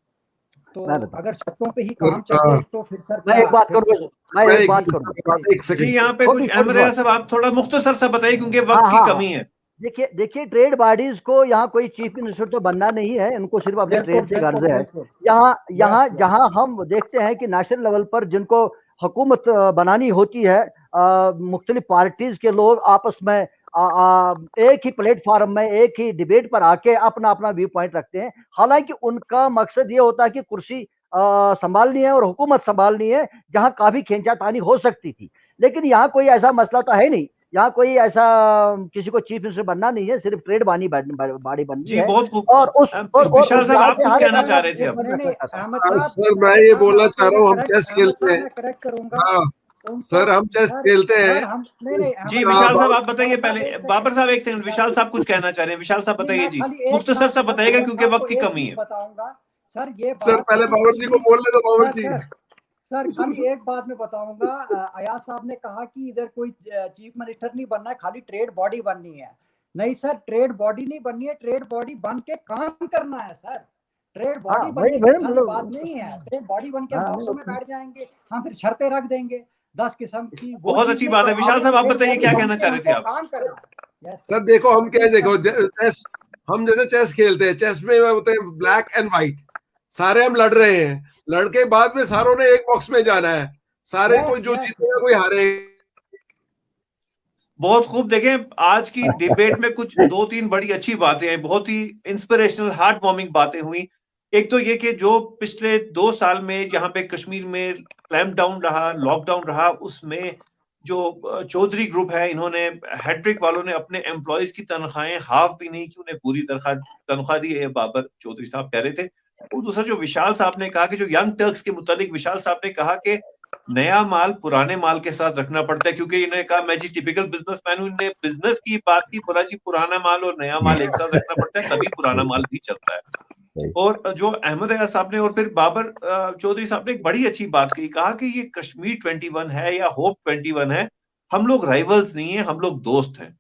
तो मैं बताऊं। अगर शर्तों पे ही काम चले तो फिर सर मैं एक बात करूँ, मैं एक बात करूँ। एक जी सेकंड यहाँ पे कुछ अहमद रियाज साहब आप थोड़ा मुख्तसर सा बताइए क्योंकि वक्त हाँ की हाँ कमी है। देखिए देखिए, ट्रेड बॉडीज को यहाँ कोई चीफ मिनिस्टर तो बनना नहीं है, उनको सिर्फ अपने बिल्कुल ट्रेड से बिल्कुल गर्ज है। बिल्कुल। यहाँ यहाँ यस यस जहाँ हम देखते हैं कि नेशनल लेवल पर जिनको हुकूमत बनानी होती है, मुख्तलिफ पार्टीज के लोग आपस में एक ही प्लेटफॉर्म में एक ही डिबेट पर आके अपना अपना व्यू पॉइंट रखते हैं। हालांकि उनका मकसद ये होता है कि कुर्सी संभालनी है और हुकूमत संभालनी है, जहाँ काफी खींचातानी हो सकती थी। लेकिन यहाँ कोई ऐसा मसला तो है नहीं, यहाँ कोई ऐसा किसी को चीफ मिनिस्टर बनना नहीं है, सिर्फ ट्रेड बाडी बननी जी है। बहुत खूब। और उस और विशाल उस साहब लिहाज आप से कुछ हर एक कहना चाह अपना रहे थे अब। नहीं नहीं अहमद हाँ, साहब, सर मैं ये बोलना चाह रहा हूँ, हम चेस खेलते हैं। मैं करेक्ट करूंगा हाँ उनको। सर, हम चेस सर खेलते हैं। सर हम नहीं नहीं जी अहमद विशाल साहब आप बाबर बताइए साहब पहले। एक सेकंड। बाबर साहब एक सेकंड, विशाल साहब कुछ कहना चाह रहे हैं। विशाल साहब नहीं बताइए मैं जी, खाली एक मुख्तसर सा बात बताइएगा बाबर क्योंकि साहब को वक्त की एक कमी चीज है। बताऊंगा। सर ये सर बात पहले कि बाबर जी को कश्मीर बोलने दो, बाबर सर जी। सर सर खाली एक बात मैं बताऊंगा। अयाज साहब ने कहा कि इधर कोई चीफ मिनिस्टर नहीं बनना है, खाली ट्रेड बॉडी बननी है। नहीं सर, ट्रेड बॉडी नहीं बननी है, ट्रेड बॉडी बन के काम करना है सर। ट्रेड हाँ बॉडी वही बनने की वही खाली बात नहीं है। ट्रेड बॉडी बन के हम हाँ ऑफिसों में बैठ जाएंगे, हम फिर शर्तें रख देंगे 10 किस्म की, वो बहुत चीज अच्छी नहीं बात है। करनी विशाल है। साहब आप ट्रेड बताइए बॉडी क्या बन कहना के चाह रहे थे हमको आप। काम करना है। यस सर देखो, हम क्या है, देखो चेस, हम जैसे चेस खेलते हैं, चेस में होते हैं ब्लैक एंड व्हाइट, सारे हम लड़ रहे हैं, लड़के बाद में सारों ने एक बॉक्स में जाना है, सारे कोई जो यस जीतेगा कोई हारेगा। बहुत खूब। देखें आज की डिबेट में कुछ 2-3 बड़ी अच्छी बातें आई, बहुत ही इंस्पिरेशनल हार्ट वार्मिंग बातें हुई। एक तो ये कि जो पिछले 2 साल में जहां पे कश्मीर में क्लैम्प डाउन रहा, लॉकडाउन रहा, उसमें जो चौधरी ग्रुप है, इन्होंने हैट्रिक वालों ने अपने एम्प्लॉयज की तनख्वाहें हाफ भी नहीं की, उन्हें पूरी तनख्वाह दी है, बाबर चौधरी साहब कह रहे थे। और दूसरा जो विशाल साहब ने कहा कि जो यंग टर्क्स के मुतालिक विशाल साहब ने कहा कि नया माल पुराने माल के साथ रखना पड़ता है, क्योंकि इन्होंने कहा मैं जी टिपिकल बिजनेसमैन हूं, इन्होंने बिजनेस की बात की, बोला जी पुराना माल और नया माल एक साथ रखना पड़ता है तभी पुराना माल भी चलता है। और जो अहमद रियाज साहब ने और फिर बाबर चौधरी साहब ने एक बड़ी अच्छी बात कही, कहा कि ये कश्मीर 21 है या होप 21 है, हम लोग राइवल्स नहीं है, हम लोग दोस्त हैं।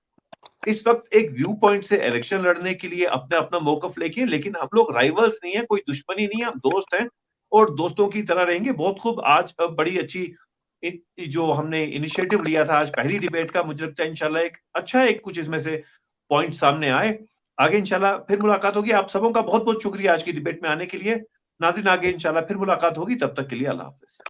इस वक्त एक व्यू पॉइंट से इलेक्शन लड़ने के लिए अपना अपना मौकफ लेके, लेकिन हम लोग राइवल्स नहीं है, कोई दुश्मनी नहीं है, हम दोस्त हैं और दोस्तों की तरह रहेंगे। बहुत खूब। आज बड़ी अच्छी जो हमने इनिशिएटिव लिया था आज पहली डिबेट का, मुझे लगता है इंशाल्लाह एक अच्छा एक कुछ इसमें से पॉइंट सामने आए। आगे इंशाल्लाह फिर मुलाकात होगी। आप सबों का बहुत बहुत शुक्रिया आज की डिबेट में आने के लिए। नाज़रीन आगे इंशाल्लाह फिर मुलाकात होगी, तब तक के लिए अल्लाह हाफिज।